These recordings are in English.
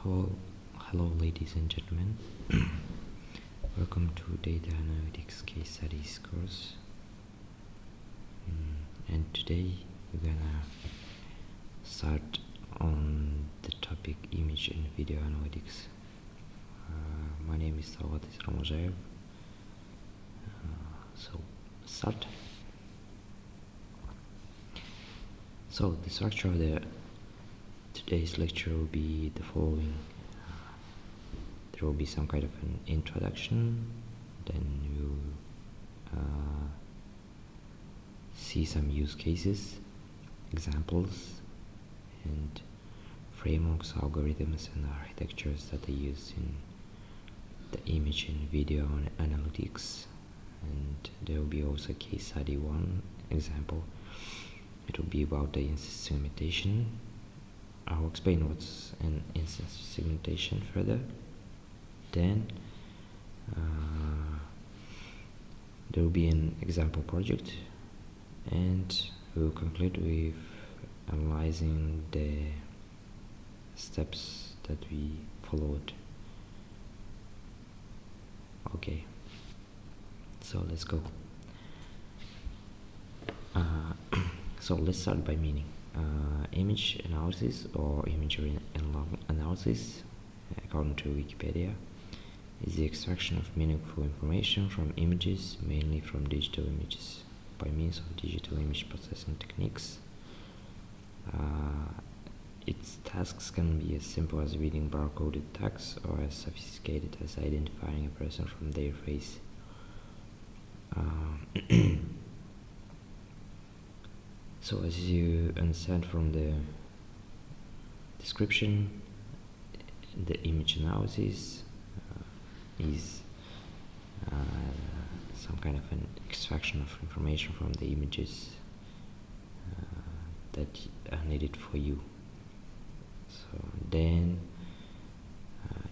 Hello, ladies and gentlemen. Welcome to Data Analytics Case Studies course. And today we're gonna start on the topic image and video analytics. My name is Salvatis Ramazhev. So start. So the structure of today's lecture will be the following. There will be some kind of an introduction, then you see some use cases, examples, and frameworks, algorithms, and architectures that are used in the image and video analytics. And there will be also case study one example. It will be about the instance segmentation. I'll explain what's an instance segmentation further. Then there will be an example project, and we'll conclude with analyzing the steps that we followed. Okay, so let's go. So let's start by meaning. Image analysis or imagery analysis, according to Wikipedia, is the extraction of meaningful information from images, mainly from digital images, by means of digital image processing techniques. Its tasks can be as simple as reading barcoded text or as sophisticated as identifying a person from their face. So as you understand from the description, the image analysis is some kind of an extraction of information from the images that are needed for you. So then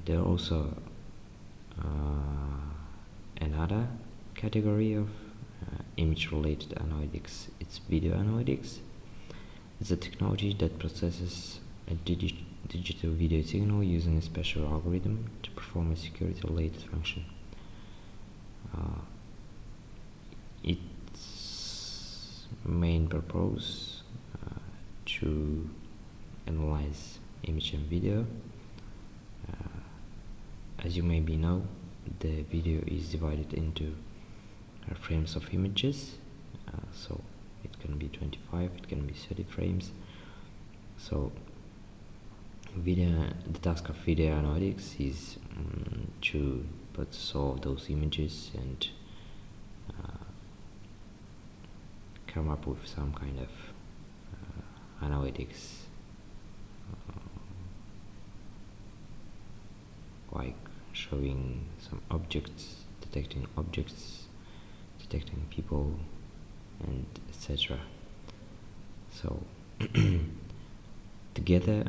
there are also another category of image-related analytics. It's video analytics. It's a technology that processes a digital video signal using a special algorithm to perform a security-related function. Its main purpose to analyze image and video. As you maybe know, the video is divided into frames of images, so it can be 25, it can be 30 frames. So the task of video analytics is to process all those images and come up with some kind of analytics, like showing some objects, detecting people, and etc. So together,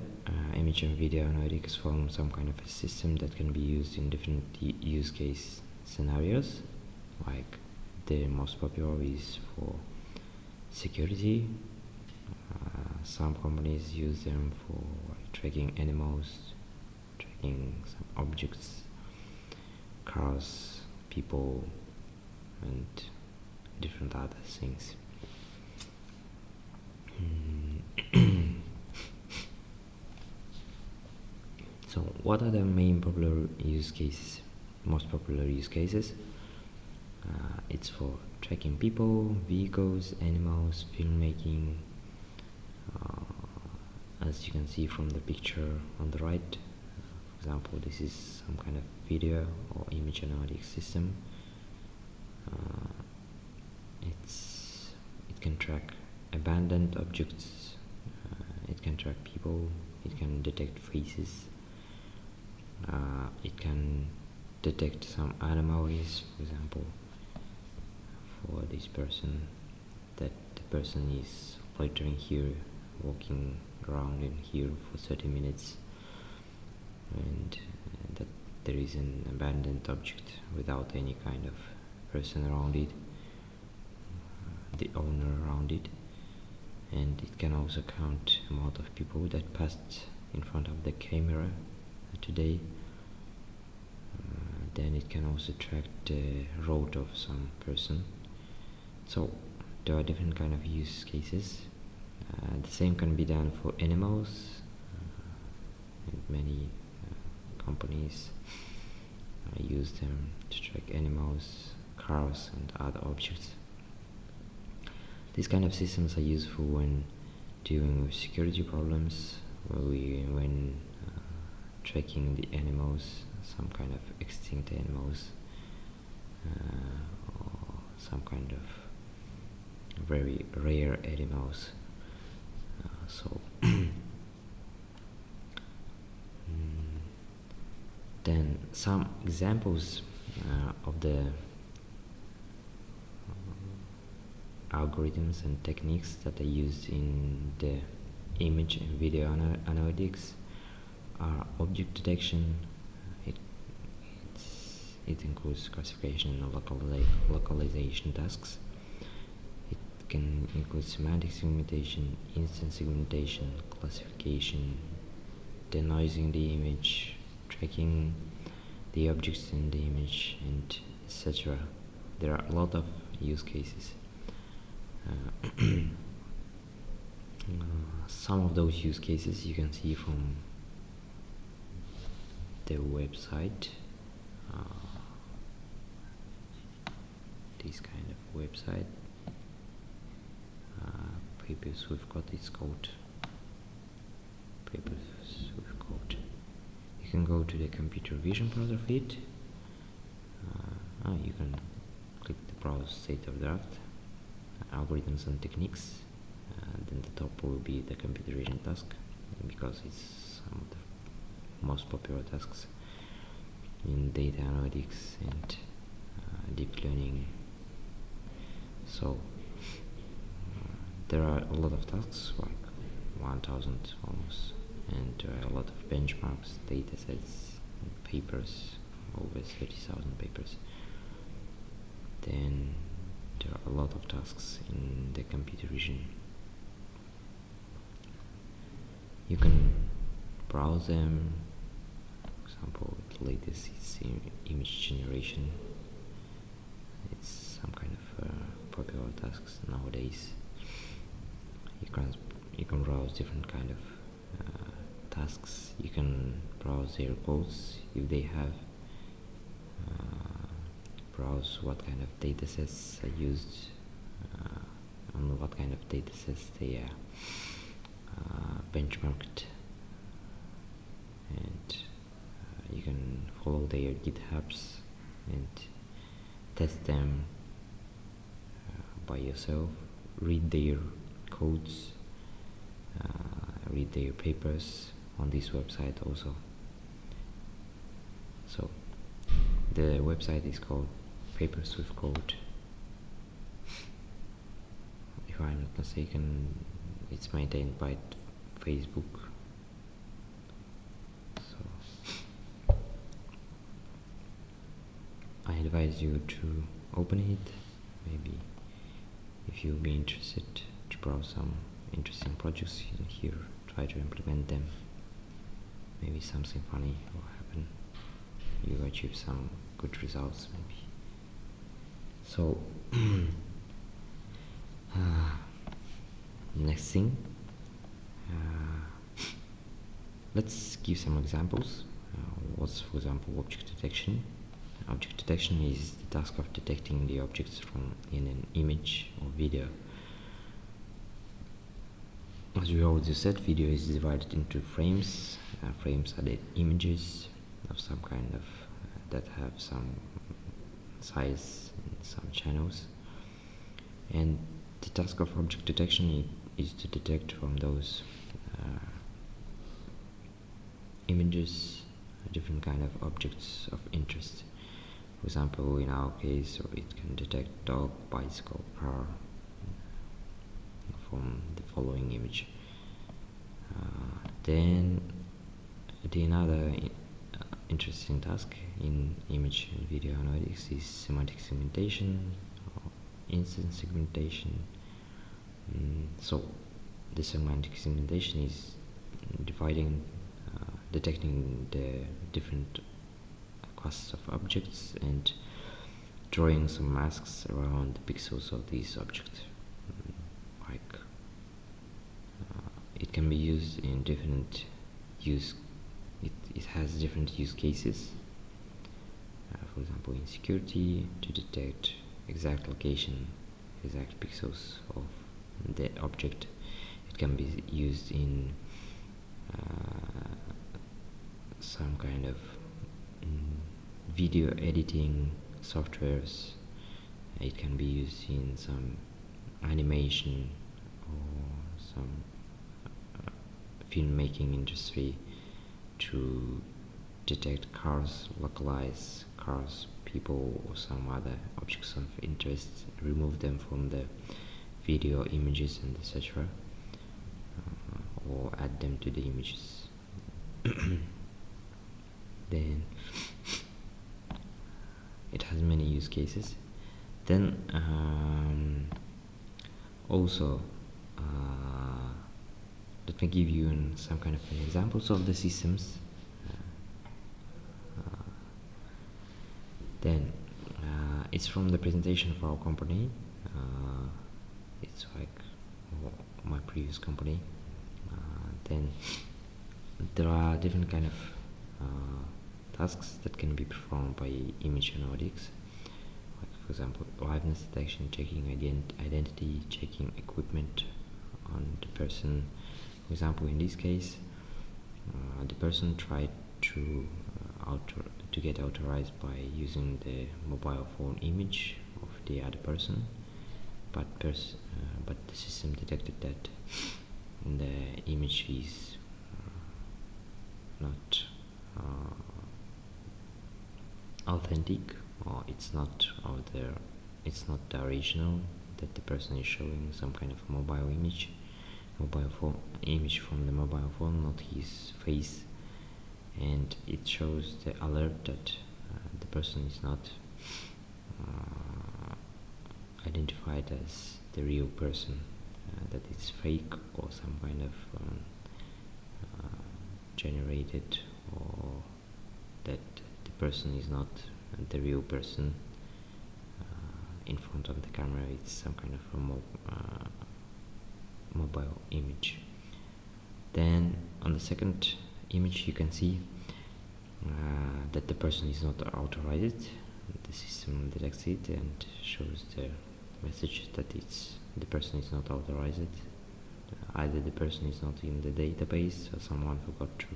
image and video analytics form some kind of a system that can be used in different use case scenarios. Like the most popular is for security. Some companies use them for tracking animals, tracking some objects, cars, people, and different other things. So what are the main popular use cases? Most popular use cases? It's for tracking people, vehicles, animals, filmmaking. As you can see from the picture on the right, for example, this is some kind of video or image analytics system. It can track abandoned objects, it can track people, it can detect faces, it can detect some anomalies, for example, for this person, that the person is loitering here, walking around in here for 30 minutes, and that there is an abandoned object without any kind of person around it, the owner around it. And it can also count amount of people that passed in front of the camera today. Then it can also track the road of some person. So there are different kind of use cases. The same can be done for animals, and many companies use them to track animals, cars and other objects. These kind of systems are useful when dealing with security problems, when tracking the animals, some kind of extinct animals, or some kind of very rare animals. Then some examples of the algorithms and techniques that are used in the image and video analytics are object detection. It includes classification and localization tasks. It can include semantic segmentation, instance segmentation, classification, denoising the image, tracking the objects in the image, and etc. There are a lot of use cases. Some of those use cases you can see from the website. This kind of website. Papers with code, it's called Papers with Code. You can go to the computer vision part of it. You can click the browse state of draft, algorithms and techniques. Then the top will be the computer vision task, because it's some of the most popular tasks in data analytics and deep learning. So there are a lot of tasks, like 1000 almost, and there are a lot of benchmarks, data sets, and papers, over 30,000 papers. Then there are a lot of tasks in the computer vision. You can browse them. For example, the latest is image generation. It's some kind of popular tasks nowadays. You can browse different kind of tasks. You can browse their codes if they have. Browse what kind of datasets are used, on what kind of datasets they are benchmarked, and you can follow their GitHubs and test them by yourself, read their codes, read their papers on this website also. So the website is called Papers with Code. If I'm not mistaken, it's maintained by Facebook. So I advise you to open it. Maybe if you'll be interested to browse some interesting projects in here, try to implement them. Maybe something funny will happen. You achieve some good results, maybe. So next thing, let's give some examples. What's, for example, object detection? Object detection is the task of detecting the objects in an image or video. As we already said, video is divided into frames. Frames are the images of some kind of that have some size and some channels, and the task of object detection is to detect from those images different kind of objects of interest. For example, in our case, it can detect dog, bicycle, car from the following image. Then another interesting task in image and video analytics is semantic segmentation or instance segmentation. So the semantic segmentation is dividing detecting the different classes of objects and drawing some masks around the pixels of these objects. Like it can be used in different it has different use cases. For example, in security, to detect exact location, exact pixels of the object. It can be used in some kind of video editing softwares. It can be used in some animation or some filmmaking industry to detect cars, localize cars, people, or some other objects of interest, remove them from the video images and etc., or add them to the images. Then it has many use cases. Then also let me give you some kind of examples of the systems. Then it's from the presentation of our company. It's like my previous company. Then there are different kind of tasks that can be performed by image analytics. Like for example, liveness detection, checking identity, checking equipment on the person. For example, in this case, the person tried to get authorized by using the mobile phone image of the other person, but the system detected that the image is not authentic, or it's not the original, that the person is showing some kind of mobile phone image from the mobile phone, not his face, and it shows the alert that the person is not identified as the real person, that it's fake or some kind of generated, or that the person is not the real person in front of the camera. It's some kind of a mobile image. Then on the second image you can see that the person is not authorized. The system detects it and shows the message that the person is not authorized. Either the person is not in the database, or someone forgot to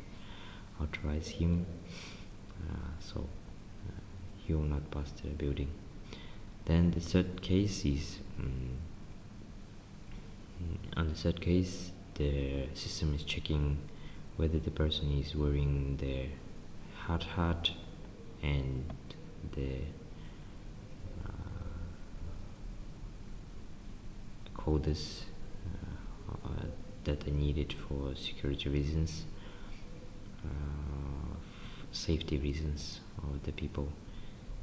authorize him, so he will not pass the building. Then the third case is on the third case, the system is checking whether the person is wearing the hard hat and the codes that are needed for security reasons, safety reasons of the people.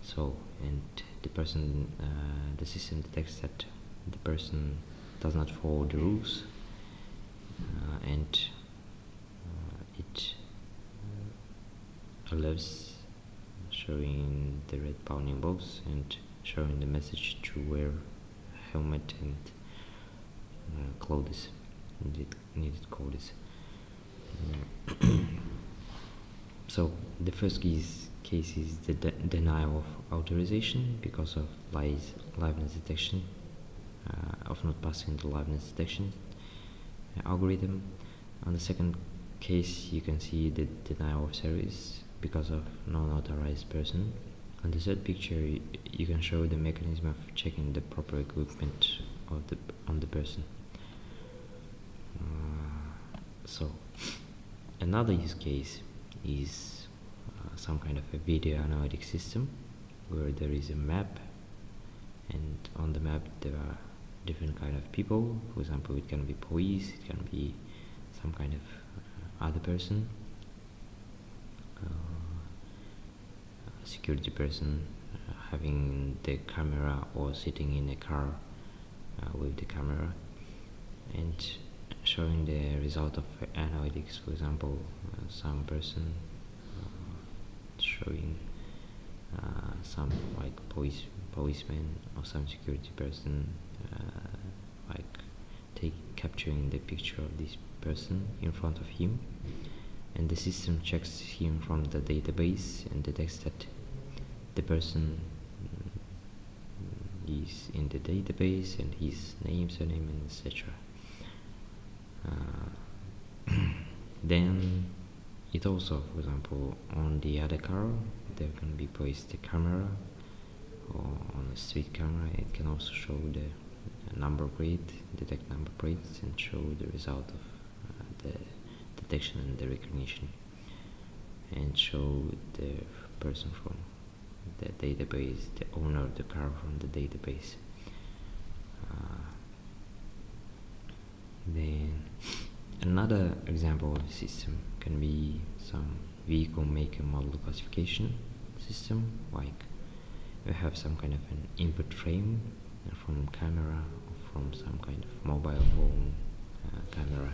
So, and the system detects that the person does not follow the rules, and it alerts, showing the red bounding box and showing the message to wear helmet and clothes, needed clothes. So the first case is the denial of authorization because of liveness detection, of not passing the liveness detection algorithm. On the second case, you can see the denial of service because of non-authorized person. On the third picture, you can show the mechanism of checking the proper equipment on the person. So another use case is some kind of a video analytics system where there is a map, and on the map there are different kind of people. For example, it can be police, it can be some kind of other person, security person having the camera or sitting in a car with the camera, and showing the result of analytics. For example, some person showing some like policeman or some security person capturing the picture of this person in front of him, and the system checks him from the database and detects that the person is in the database and his name, surname, and etc. Then it also, for example, on the other car there can be placed the camera, or on a street camera it can also show the number plate, detect number plates, and show the result of the detection and the recognition, and show the person from the database, the owner of the car from the database. Then another example of the system can be some vehicle make and model classification system, like we have some kind of an input frame from camera, or from some kind of mobile phone camera,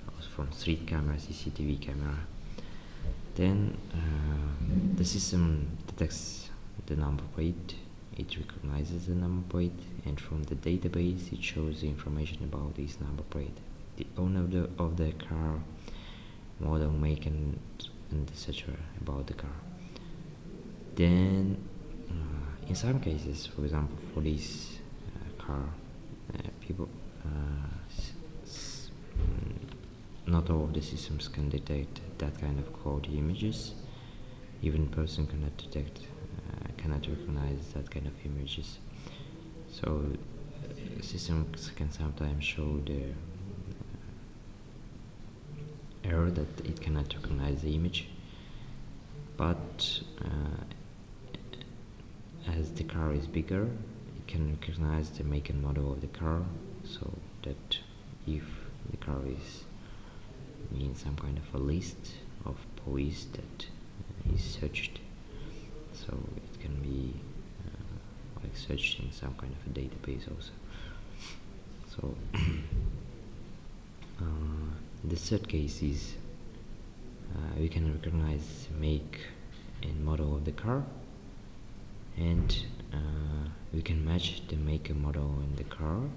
or from street camera, CCTV camera. Then the system detects the number plate, it recognizes the number plate, and from the database it shows the information about this number plate, the owner of the car, model, make, and etc. about the car. Then in some cases, for example, for this car, people not all of the systems can detect that kind of quality images. Even person cannot detect, cannot recognize that kind of images. So systems can sometimes show the error that it cannot recognize the image. But as the car is bigger, it can recognize the make and model of the car, so that if the car is in some kind of a list of police that is searched, so it can be like searched in some kind of a database also. So the third case is we can recognize make and model of the car, and we can match the make and model in the car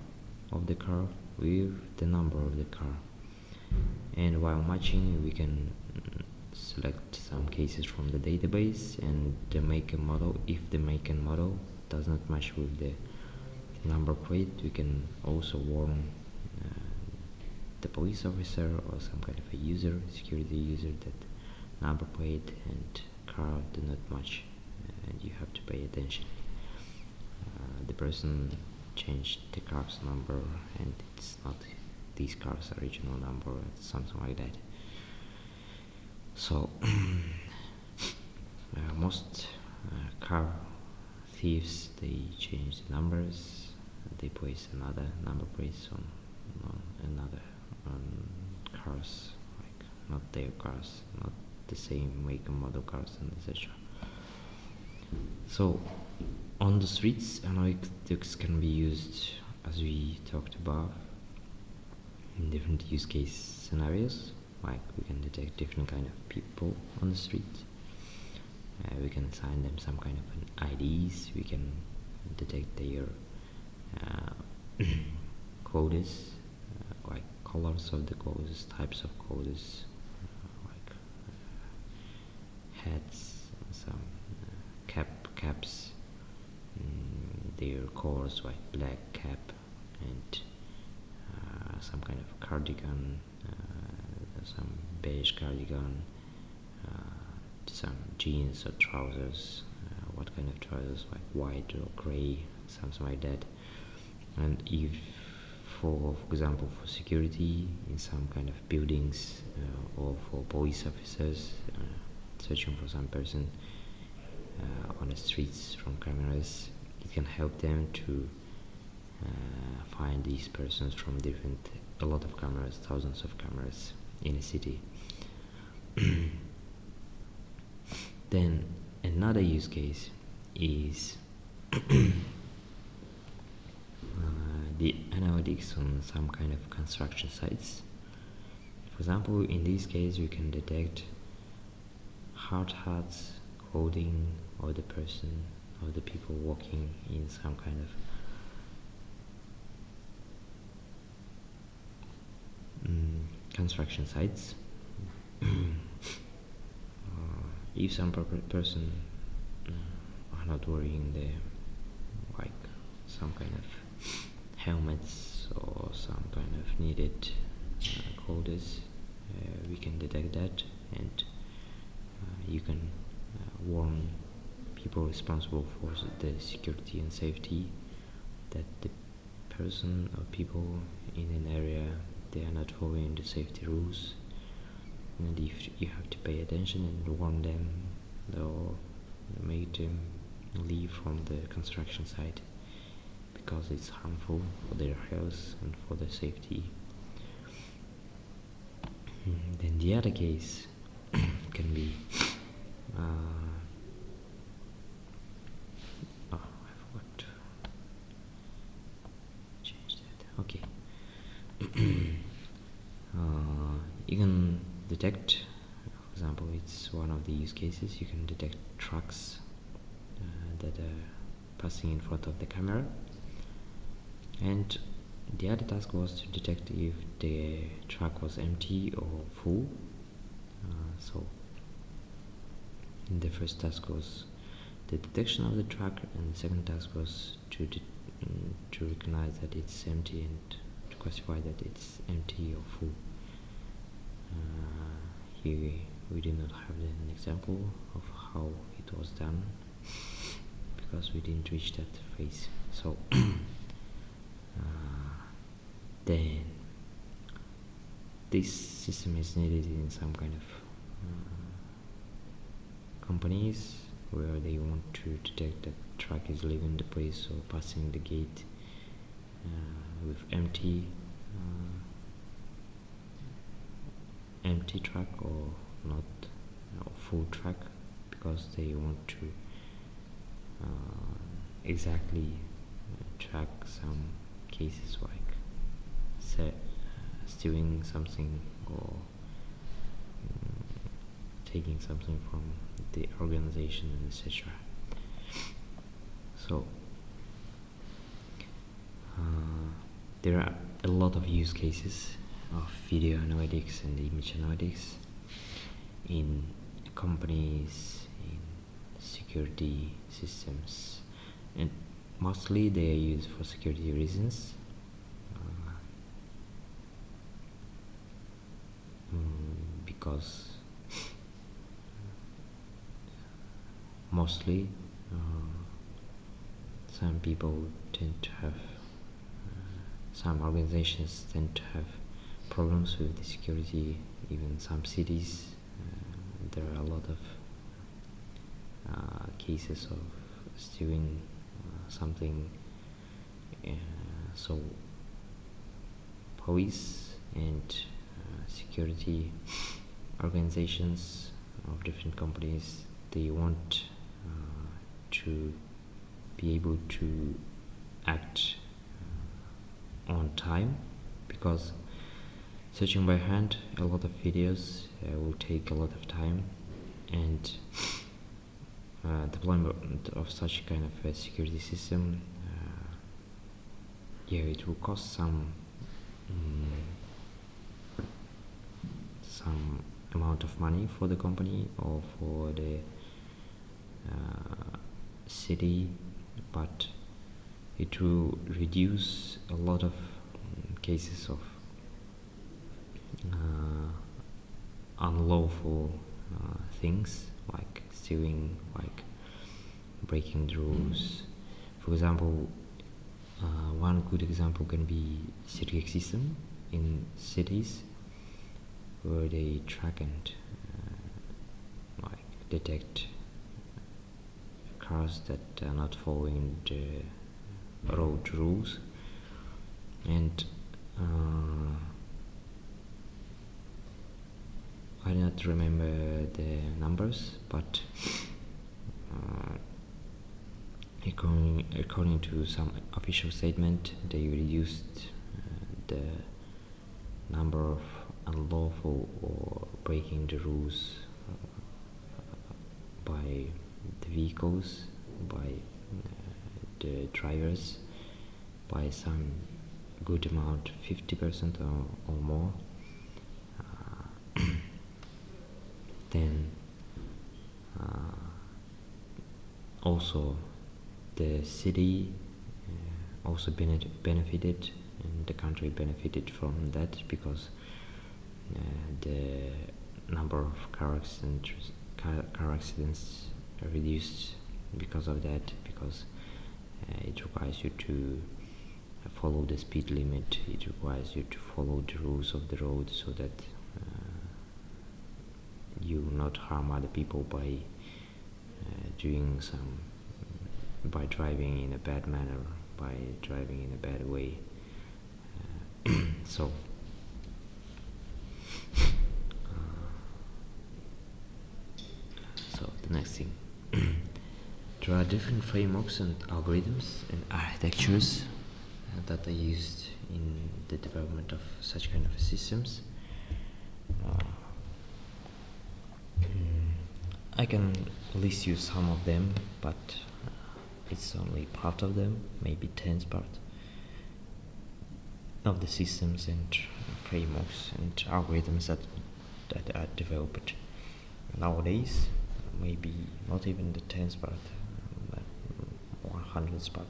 with the number of the car. And while matching, we can select some cases from the database and the make and model. If the make and model does not match with the number plate, we can also warn the police officer or some kind of a user, security user, that number plate and car do not match, and you have to pay attention. The person changed the car's number and it's not this car's original number, something like that. So most car thieves, they change the numbers, they place another number plates on cars, like not their cars, not the same make and model cars, and etc. So on the streets, analytics can be used, as we talked about, in different use case scenarios. Like we can detect different kind of people on the street, we can assign them some kind of an IDs, we can detect their clothes, like colors of the clothes, types of clothes, like hats, some caps, their colors, like black cap and some kind of cardigan, some beige cardigan, some jeans or trousers, what kind of trousers, like white or grey, something like that. And if for example for security in some kind of buildings, or for police officers searching for some person on the streets from cameras, it can help them to find these persons from a lot of cameras, thousands of cameras in a city. Then another use the analytics on some kind of construction sites. For example, in this case, we can detect hard hats, clothing of the person or the people working in some kind of construction sites. If some person are not wearing the some kind of helmets or some kind of needed clothes, we can detect that, and you can warn people responsible for the security and safety that the person or people in an area, they are not following the safety rules, and if you have to pay attention and warn them or make them leave from the construction site because it's harmful for their health and for their safety. Then the other case can be I forgot to change that. Okay. You can detect, for example, it's one of the use cases, you can detect trucks that are passing in front of the camera, and the other task was to detect if the truck was empty or full. So the first task was the detection of the truck, and the second task was to recognize that it's empty and to classify that it's empty or full. Here we do not have an example of how it was done because we didn't reach that phase. So then this system is needed in some kind of companies where they want to detect that truck is leaving the place or passing the gate with empty truck or not full truck, because they want to exactly track some cases like stealing something or taking something from the organization and etc. So there are a lot of use cases of video analytics and image analytics in companies, in security systems, and mostly they are used for security reasons. Because mostly some people tend to have some organizations tend to have problems with the security. Even some cities, there are a lot of cases of stealing something, so police and security organizations of different companies, they want to be able to act on time, because searching by hand a lot of videos will take a lot of time, and deployment of such kind of a security system, it will cost some amount of money for the company or for the city, but it will reduce a lot of cases of unlawful things like stealing, like breaking the rules. For example, one good example can be DACS system in cities, where they track and detect cars that are not following the road rules, and I do not remember the numbers, but according to some official statement, they reduced the number of unlawful or breaking the rules by the vehicles, by the drivers, by some good amount, 50% or more. Then also the city also benefited, and the country benefited from that, because the number of car accidents reduced because of that, because it requires you to follow the speed limit, it requires you to follow the rules of the road, so that you will not harm other people by by driving in a bad manner, by driving in a bad way. So the next thing, there are different frameworks and algorithms and architectures that are used in the development of such kind of systems. I can list you some of them, but it's only part of them, maybe 10th part of the systems and frameworks and algorithms that are developed nowadays. Maybe not even the 10th part, but 100th part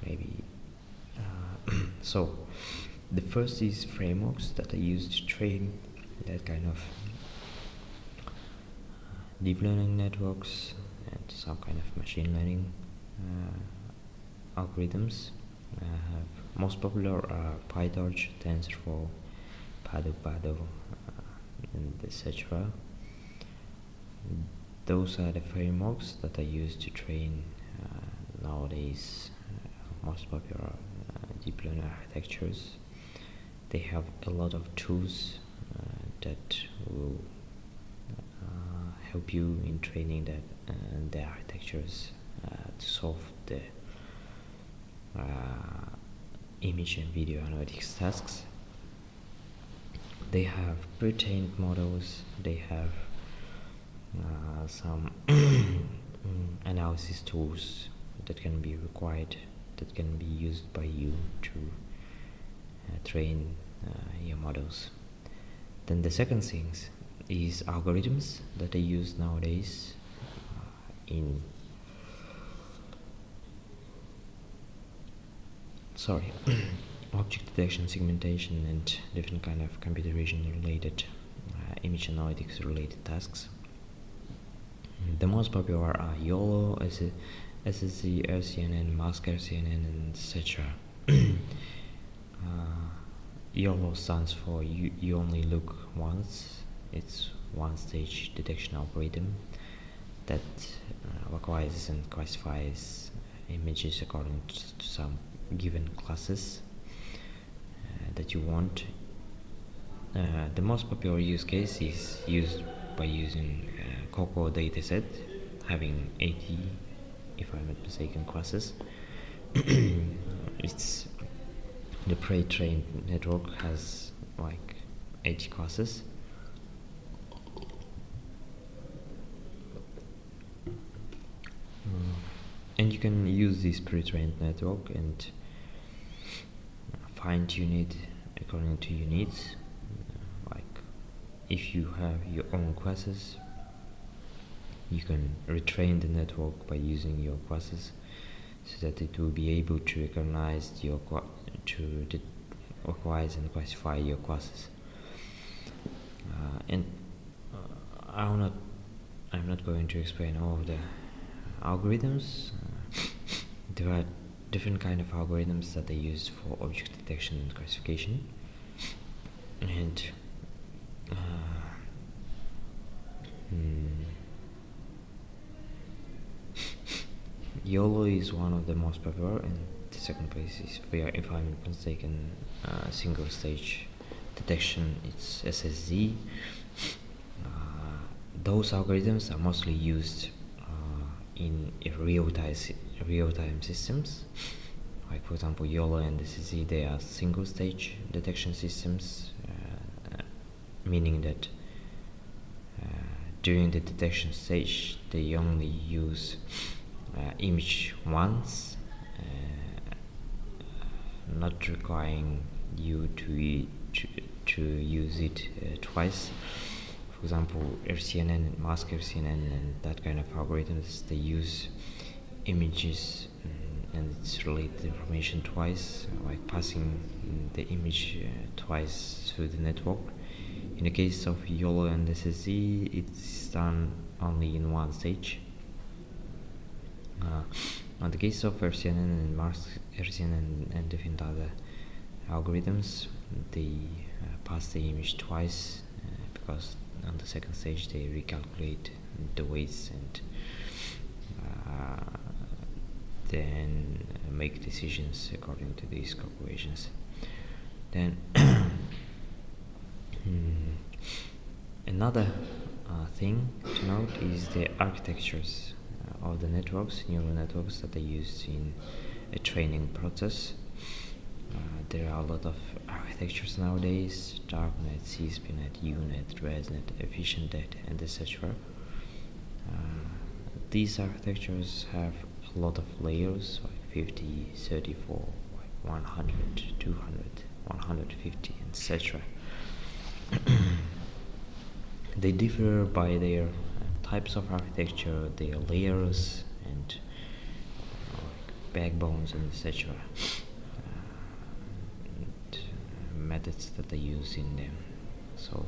maybe. So the first is frameworks that are used to train that kind of deep learning networks and some kind of machine learning algorithms. Most popular are PyTorch, TensorFlow, PaddlePaddle, and etc. Those are the frameworks that are used to train nowadays most popular deep learning architectures. They have a lot of tools that will help you in training the architectures to solve the image and video analytics tasks. They have pre-trained models, they have some analysis tools that can be required, that can be used by you to train your models. Then the second thing is algorithms that are used nowadays in object detection, segmentation, and different kind of computer vision related image analytics related tasks. The most popular are YOLO, SSC, RCNN, Mask RCNN, and etc. YOLO stands for you only look once. It's one-stage detection algorithm that localizes and classifies images according to some given classes that you want. The most popular use case is used by using COCO dataset, having 80, if I'm not mistaken, classes. It's the pre-trained network has like 80 classes. And you can use this pre-trained network and fine-tune it according to your needs. Like if you have your own classes, you can retrain the network by using your classes, so that it will be able to recognize localize and classify your classes. I'm not going to explain all of the algorithms. There are different kind of algorithms that are used for object detection and classification, and YOLO is one of the most popular, and the second place is, if I'm not mistaken, single stage detection, it's SSZ. Those algorithms are mostly used in real-time systems. Like for example, YOLO and DACS, they are single-stage detection systems, meaning that during the detection stage they only use image once, not requiring you to use it twice. For example, RCNN and mask RCNN and that kind of algorithms, they use images and its related information twice, like passing the image twice through the network. In the case of YOLO and SSE, it's done only in one stage. In the case of RCNN and mask RCNN and different other algorithms, they pass the image twice because on the second stage they recalculate the weights and then make decisions according to these calculations. Then another thing to note is the architectures of the networks, neural networks that are used in a training process. There are a lot of architectures nowadays: darknet, CSPnet, UNet, ResNet, EfficientNet, and etc. These architectures have a lot of layers, like 50, 34, like 100, 200, 150, etc. They differ by their types of architecture, their layers, and backbones, and etc. Methods that they use in them. So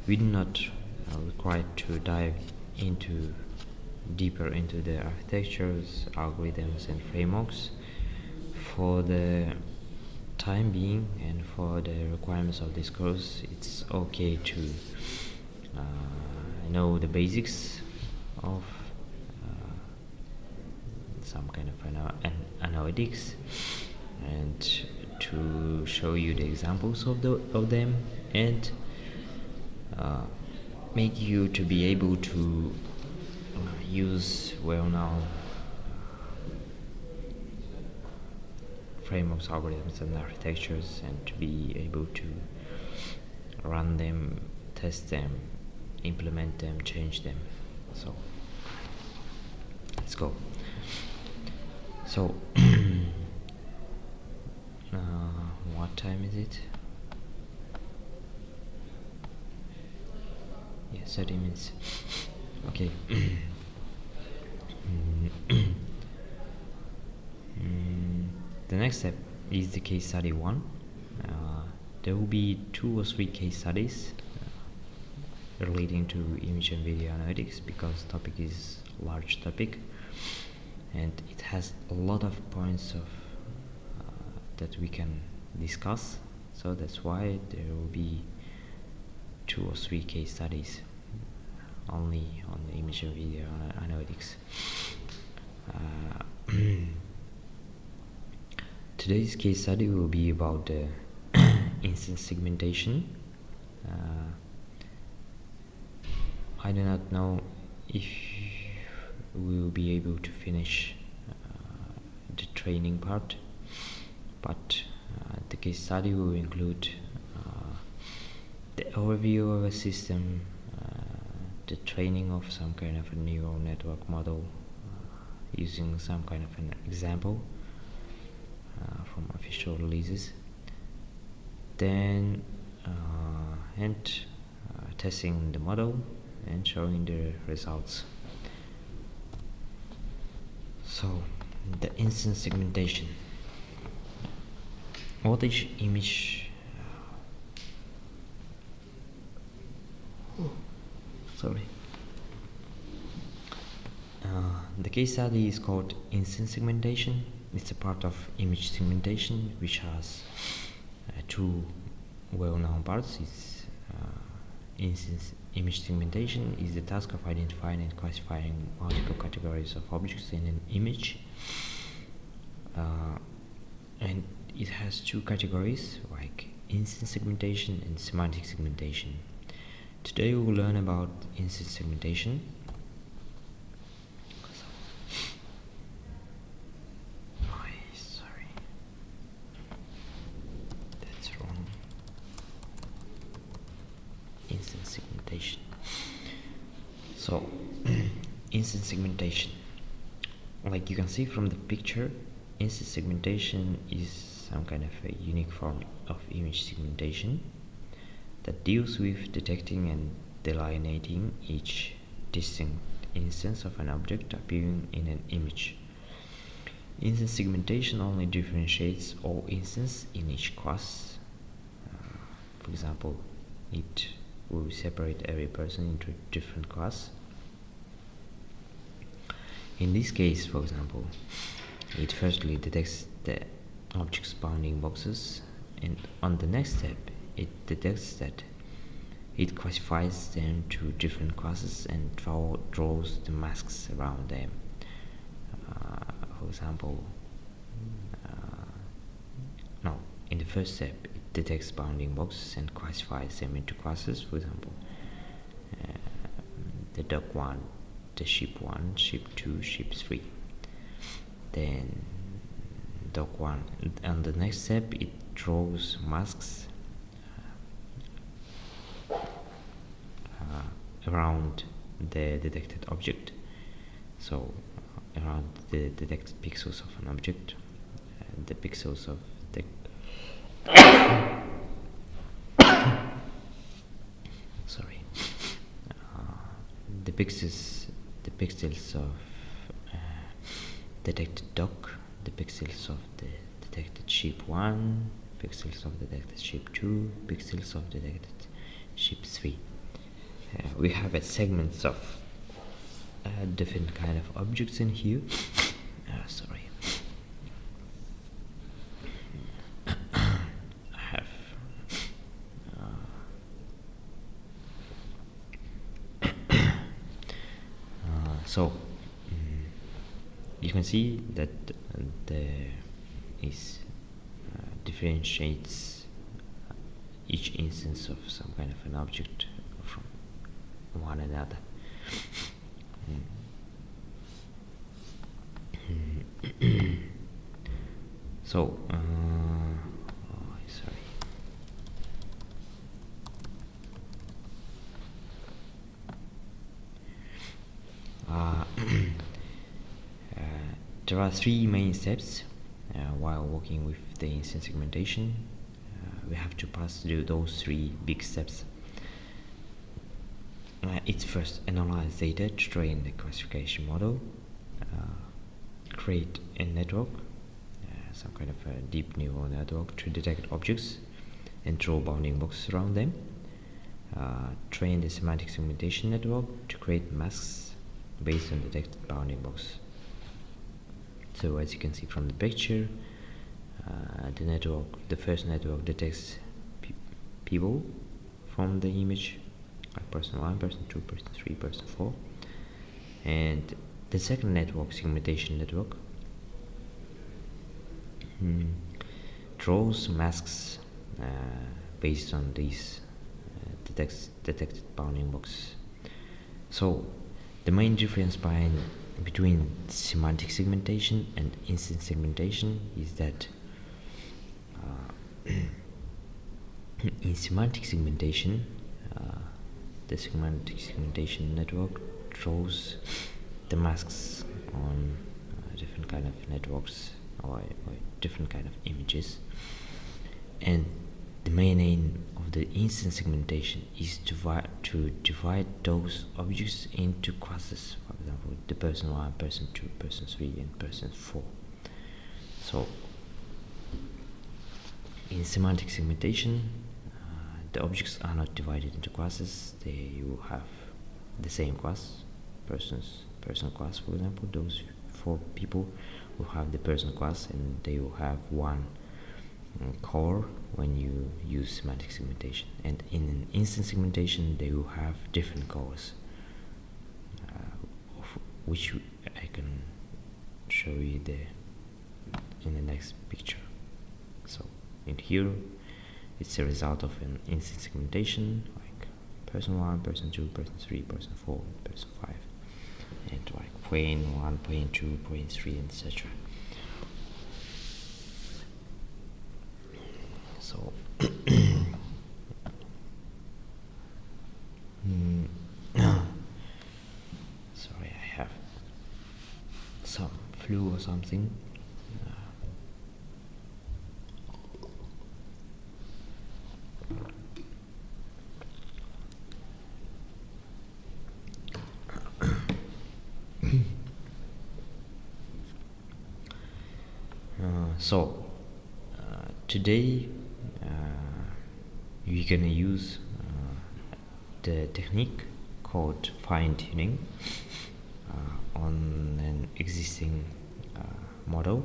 we do not require to dive deeper into the architectures, algorithms, and frameworks. For the time being and for the requirements of this course, it's okay to know the basics of some kind of analytics, and to show you the examples of them, and make you to be able to use well-known frameworks, algorithms, and architectures, and to be able to run them, test them, implement them, change them. So let's go. So what time is it? Yeah, 30 minutes. Okay. The next step is the case study 1. There will be 2 or 3 case studies relating to image and video analytics, because topic is a large topic and it has a lot of points of that we can discuss. So that's why there will be 2 or 3 case studies only on the image and video analytics. Today's case study will be about the instance segmentation. I do not know if we will be able to finish the training part, but the case study will include the overview of a system, the training of some kind of a neural network model using some kind of an example from official releases, then testing the model and showing the results. So the instance segmentation. What is image? Sorry. The case study is called instance segmentation. It's a part of image segmentation, which has 2 well-known parts. It's instance image segmentation is the task of identifying and classifying multiple categories of objects in an image, and it has 2 categories, like instance segmentation and semantic segmentation. Today we will learn about instance segmentation. segmentation. So instance segmentation, like you can see from the picture, instance segmentation is some kind of a unique form of image segmentation that deals with detecting and delineating each distinct instance of an object appearing in an image. Instance segmentation only differentiates all instances in each class. For example, it will separate every person into a different class. In this case, for example, it firstly detects the object's bounding boxes, and on the next step it detects that it classifies them to different classes and draws the masks around them. For example, in the first step it detects bounding boxes and classifies them into classes. For example, the duck 1, the sheep 1, sheep 2, sheep 3. Then duck 1, on the next step it draws masks around the detected object, so around the detected pixels of an object, the pixels of the sorry, the pixels of detected duck, the pixels of the detected sheep 1, pixels of detected sheep 2, pixels of detected sheep 3. We have a segments of different kind of objects in here. Sorry, I have so you can see that there is differentiates each instance of some kind of an object from one another. So sorry. There are three main steps while working with the instance segmentation. We have to pass through those three big steps. It's first analyze data to train the classification model, create a network, some kind of a deep neural network to detect objects and draw bounding boxes around them, train the semantic segmentation network to create masks based on detected bounding box. So as you can see from the picture, the first network detects people from the image, like person 1, person 2, person 3, person 4, and the second network, segmentation network, draws masks based on these detected bounding boxes. So the main difference between semantic segmentation and instance segmentation is that in semantic segmentation, the semantic segmentation network draws the masks on different kind of networks or different kind of images, and the main aim of the instance segmentation is to divide those objects into classes. For example, the person 1, person 2, person 3, and person 4. So in semantic segmentation, the objects are not divided into classes. They will have the same class, person class, for example. Those 4 people will have the person class, and they will have one core when you use semantic segmentation. And in an instance segmentation, they will have different cores, which I can show you in the next picture. So in here, it's a result of an instance segmentation, like person 1, person 2, person 3, person 4, person 5, and like point 1, point 2, point 3, etc. So flu or something. So today we're gonna use the technique called fine-tuning on an existing model.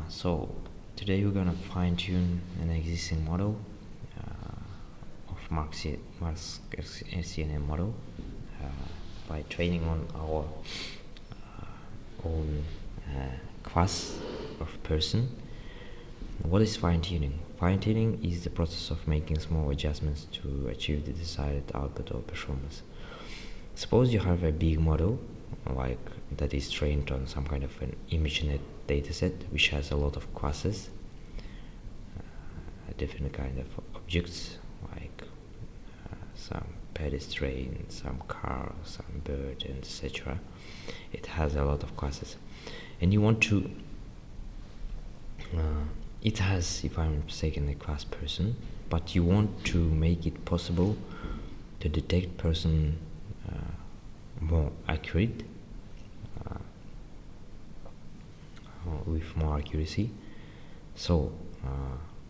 So today we're gonna fine-tune an existing model of Mark's SCNN model by training on our own class of person. What is fine-tuning? Fine-tuning is the process of making small adjustments to achieve the desired output or performance. Suppose you have a big model like that is trained on some kind of an ImageNet dataset which has a lot of classes, different kind of objects like some pedestrian, some car, some bird, and etc. It has a lot of classes, and you want to it has, if I'm mistaken, a class person, but you want to make it possible to detect person more accurate, with more accuracy. So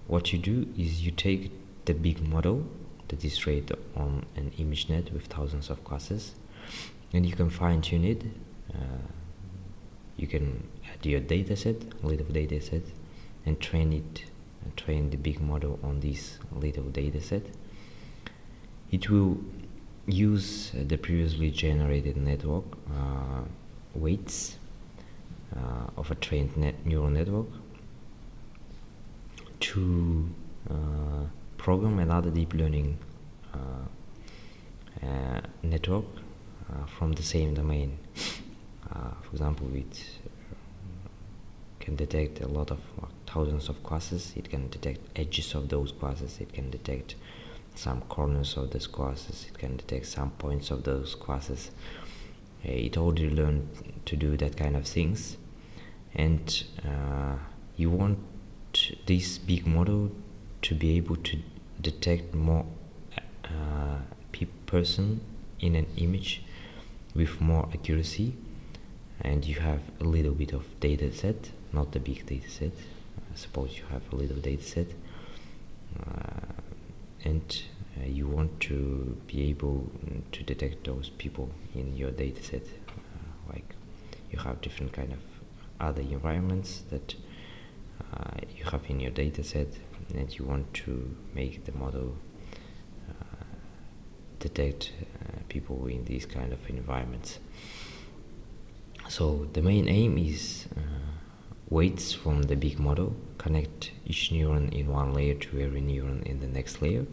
what you do is you take the big model that is trained on an ImageNet with thousands of classes, and you can fine-tune it. You can add your dataset, little dataset, and train the big model on this little dataset. It will use the previously generated network weights of a trained neural network to program another deep learning network from the same domain. For example, it can detect a lot of thousands of classes. It can detect edges of those classes. It can detect some corners of those classes. It can detect some points of those classes. It already learned to do that kind of things, and you want this big model to be able to detect more person in an image with more accuracy, and you have a little bit of data set, not a big data set. Suppose you have a little data set, and you want to be able to detect those people in your data set. Like you have different kind of other environments that you have in your data set, and you want to make the model detect people in these kind of environments. So the main aim is weights from the big model, connect each neuron in one layer to every neuron in the next layer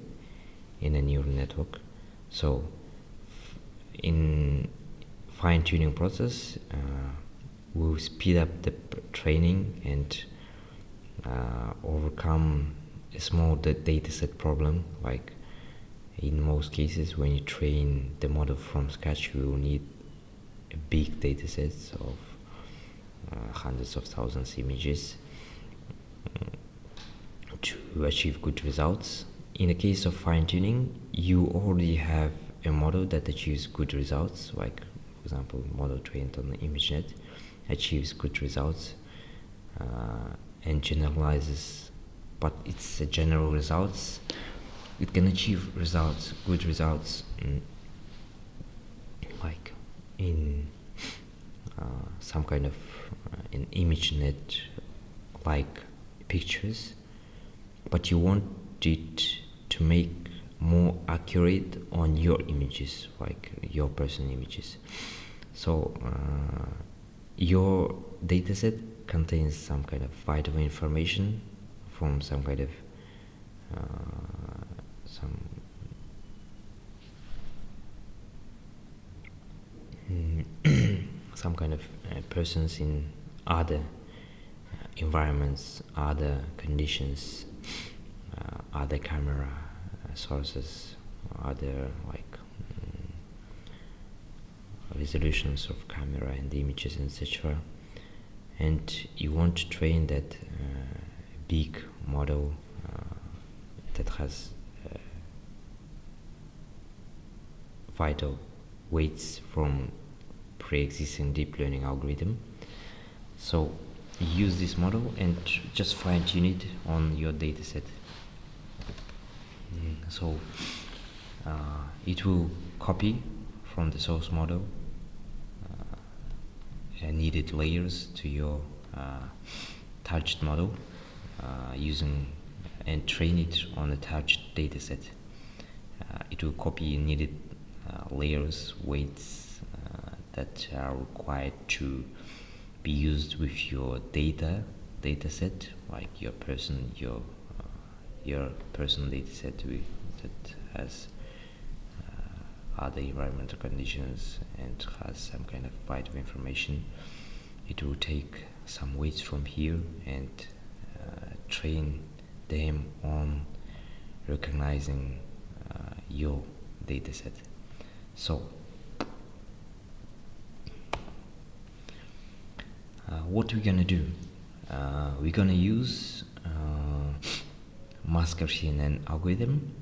in a neural network. So in fine-tuning process, we'll speed up the training and overcome a small data set problem. Like in most cases, when you train the model from scratch, you will need a big data sets of hundreds of thousands images to achieve good results. In the case of fine-tuning, you already have a model that achieves good results, like for example, model trained on the ImageNet achieves good results and generalizes, but it's a general results. It can achieve results, good results, like in some kind of an ImageNet like pictures, but you want it to make more accurate on your images, like your person images. So your dataset contains some kind of vital information from some kind of some kind of persons in other environments, other conditions, other camera sources, other like resolutions of camera and images, etc. And you want to train that big model that has vital weights from pre-existing deep learning algorithm. So use this model and just fine-tune it on your dataset. So it will copy from the source model needed layers to your target model using and train it on a target dataset. It will copy needed layers, weights that are required to be used with your dataset, like your personal dataset that has other environmental conditions and has some kind of vital information. It will take some weights from here and train them on recognizing your dataset. So what we're gonna do, we're gonna use masker CNN algorithm.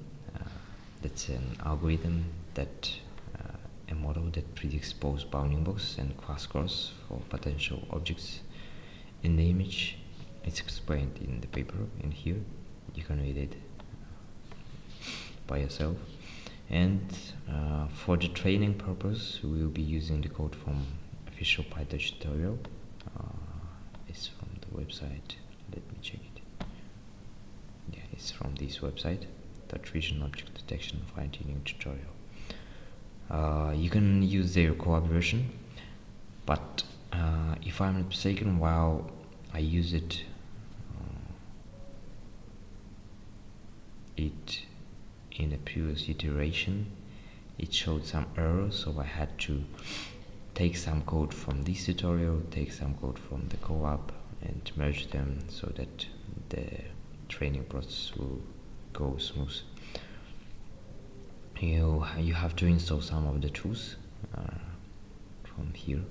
That's an algorithm that a model that predicts both bounding box and class scores for potential objects in the image. It's explained in the paper in here. You can read it by yourself. And for the training purpose, we will be using the code from official PyTorch tutorial. It's from the website. Let me check it. Yeah, it's from this website. Touch vision object detection fine-tuning tutorial. You can use their co-op version, but if I'm not mistaken, while I use it in a previous iteration, it showed some errors, so I had to take some code from this tutorial, take some code from the co-op, and merge them so that the training process will go smooth. You have to install some of the tools from here,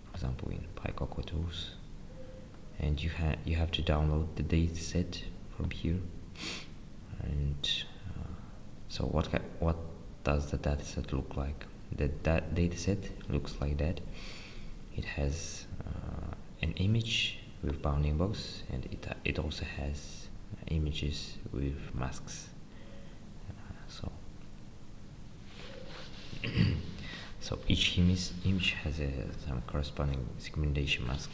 for example in PyCoco tools, and you have to download the dataset from here. And so what does the dataset look like? That dataset looks like that. It has an image with bounding box, and it also has images with masks. So each image has some corresponding segmentation mask.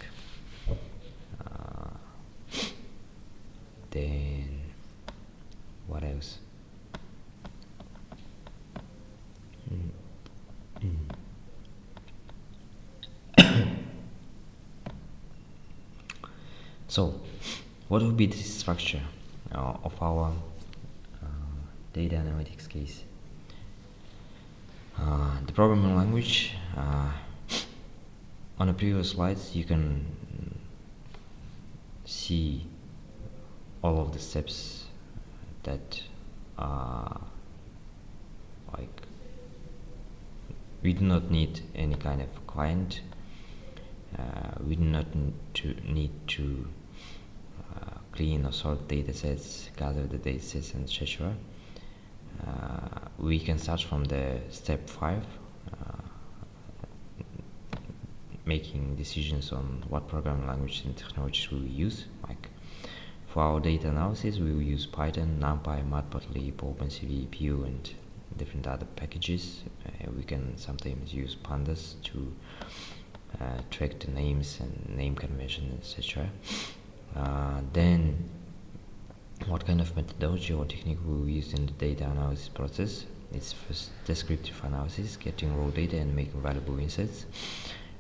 Then what else? So what will be the structure of our data analytics case? The programming language, on the previous slides you can see all of the steps that like we do not need any kind of client, we do not need to clean or sort datasets, gather the datasets, etc. We can start from the step 5, making decisions on what programming language and technologies we will use. Like for our data analysis, we will use Python, NumPy, Matplotlib, OpenCV, PU, and different other packages. We can sometimes use pandas to track the names and name convention, etc. Then what kind of methodology or technique we will use in the data analysis process? It's first descriptive analysis, getting raw data and making valuable insights.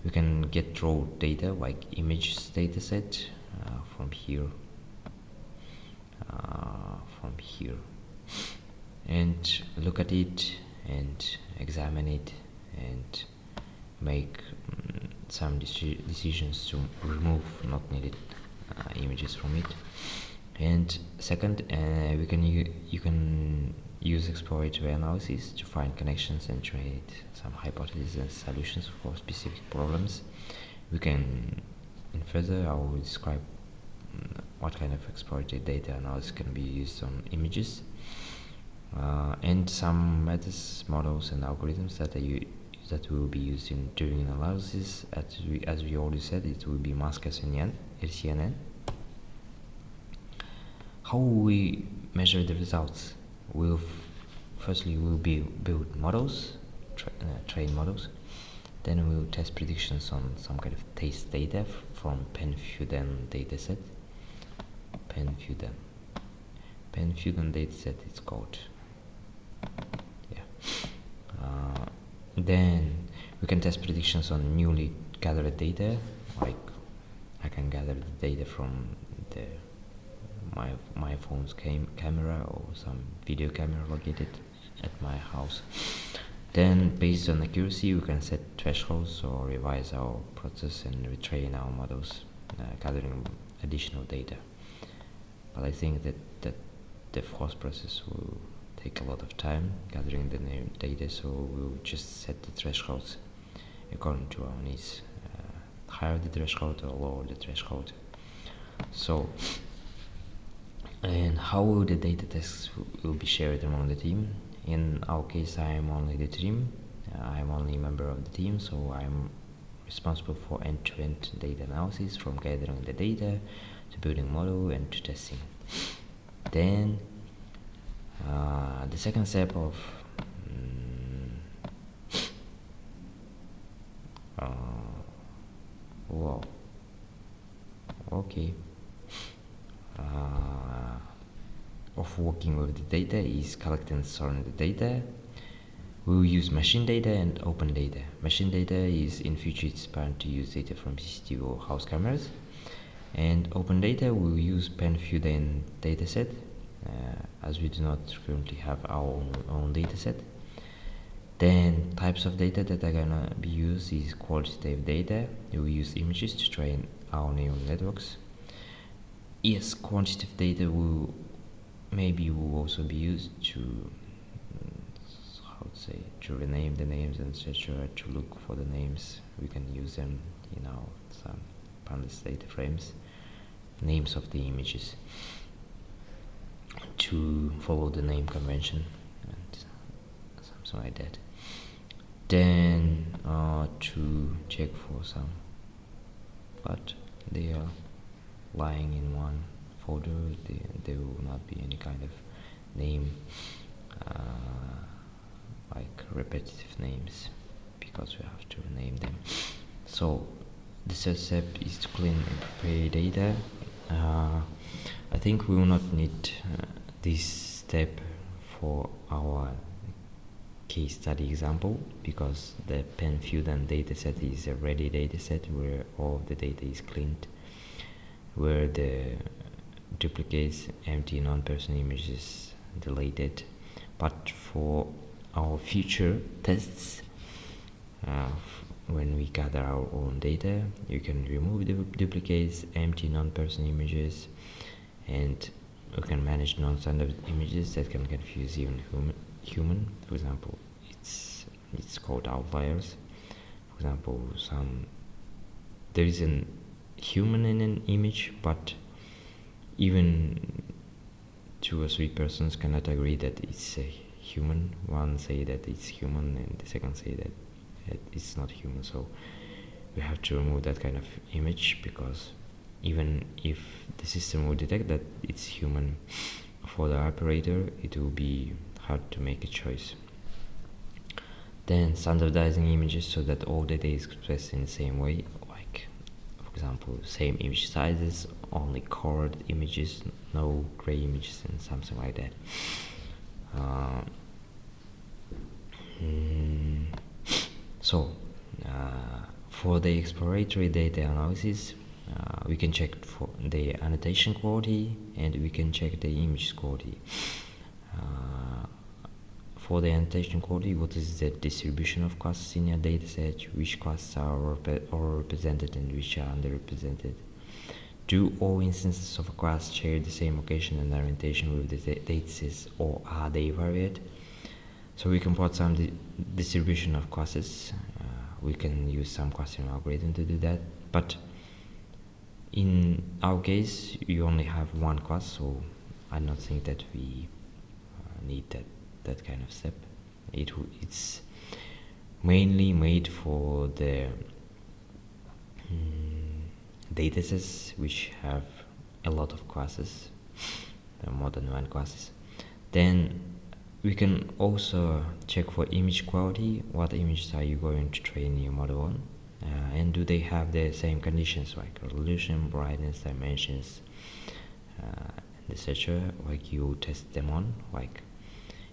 We can get raw data like image dataset from here, and look at it and examine it and make some decisions to remove not needed images from it. And second, you can use exploratory analysis to find connections and generate some hypotheses and solutions for specific problems. We can, in further, I will describe what kind of exploratory data analysis can be used on images, and some methods, models, and algorithms that will be used during analysis. As we already said, it will be mask LCNN. How will we measure the results? Firstly we'll build models, train models. Then we'll test predictions on some kind of taste data from Penfudan dataset. Penfudan dataset it's called. Then we can test predictions on newly gathered data, like I can gather the data from my phone's camera or some video camera located at my house. Then based on accuracy we can set thresholds or revise our process and retrain our models, gathering additional data. But I think that the first process will take a lot of time gathering the data, so we'll just set the thresholds according to our needs, higher the threshold or lower the threshold. So, and how will the data tests will be shared among the team? In our case, I am only the team. I am only a member of the team, so I am responsible for end-to-end data analysis, from gathering the data to building model and to testing. Then the second step of of working with the data is collecting and storing the data. We will use machine data and open data. Machine data is in future it's planned to use data from CCTV or house cameras, and open data we will use Penfudan dataset, as we do not currently have our own dataset. Then types of data that are gonna be used is qualitative data. We will use images to train our neural networks. Yes, quantitative data will also be used to to rename the names, etc. To look for the names, we can use them in our some pandas data frames, names of the images, to follow the name convention and something like that. Then to check for some, but they are lying in one folder, there will not be any kind of name, like repetitive names, because we have to rename them. So the third step is to clean and prepare data. I think we will not need this step for our case study example, because the Penfudan dataset is a ready dataset where all of the data is cleaned, where the duplicates, empty, non-person images deleted. But for our future tests, when we gather our own data, you can remove the duplicates, empty, non-person images, and we can manage non-standard images that can confuse even human. For example, it's called outliers. For example, there is a human in an image, but even 2 or 3 persons cannot agree that it's a human. One say that it's human and the second say that it's not human. So we have to remove that kind of image, because even if the system will detect that it's human, for the operator it will be hard to make a choice. Then standardizing images so that all data is expressed in the same way, like for example same image sizes, only colored images, no gray images, and something like that. So for the exploratory data analysis, we can check for the annotation quality and we can check the image quality. For the annotation quality, what is the distribution of classes in your dataset, which classes are represented and which are underrepresented. do all instances of a class share the same location and orientation with the DACS, or are they varied? So we can plot some distribution of classes. We can use some clustering algorithm to do that, but in our case you only have one class, so I don't think that we need that kind of step. It's mainly made for the datasets which have a lot of classes, more than one classes. Then we can also check for image quality. What images are you going to train your model on, and do they have the same conditions like resolution, brightness, dimensions, etc. like you test them on. Like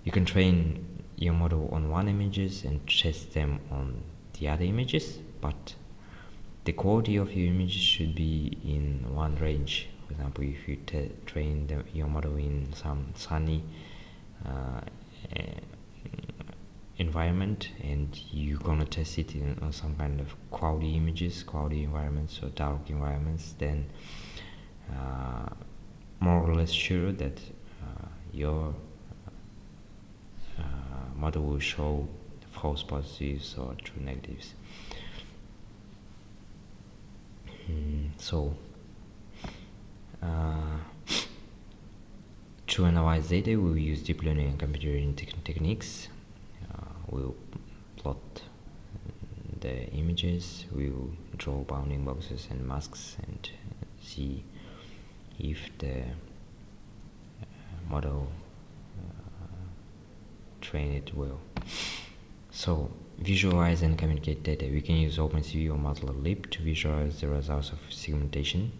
you can train your model on one images and test them on the other images, but the quality of your images should be in one range. For example, if you train your model in some sunny environment and you're gonna test it on some kind of cloudy images, cloudy environments or dark environments, then more or less sure that your model will show false positives or true negatives. So to analyze data, we'll use deep learning and computer vision techniques. We'll plot the images, we'll draw bounding boxes and masks and see if the model train it well. So visualize and communicate data. We can use OpenCV or Matplotlib to visualize the results of segmentation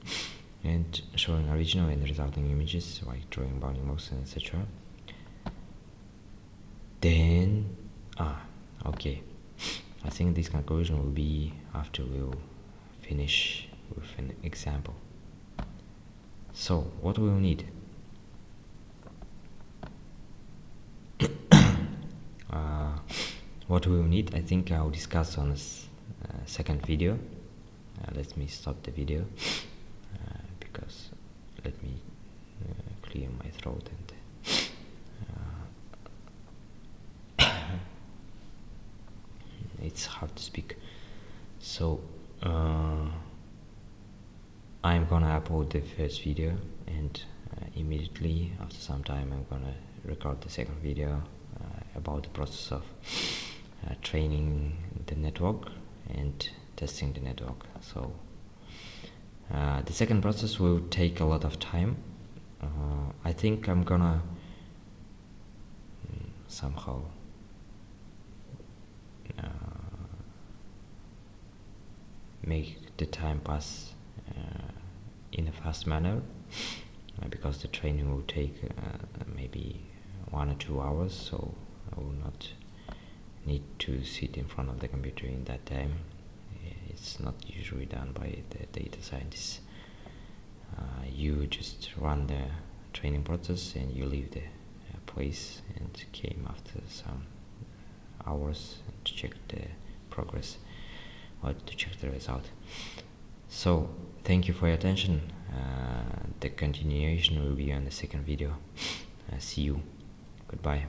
and showing original and resulting images, like drawing bounding boxes, etc. Then okay, I think this conclusion will be after we'll finish with an example. So what we'll need? What we'll need, I think I'll discuss on this second video. Let me stop the video because let me clear my throat and it's hard to speak. So I'm gonna upload the first video, and immediately after some time I'm gonna record the second video about the process of training the network and testing the network. So the second process will take a lot of time. I think I'm gonna somehow make the time pass in a fast manner, because the training will take maybe 1 or 2 hours, so I will not need to sit in front of the computer in that time. It's not usually done by the data scientists. You just run the training process and you leave the place and came after some hours to check the progress or to check the result. So thank you for your attention. The continuation will be on the second video. See you. Goodbye.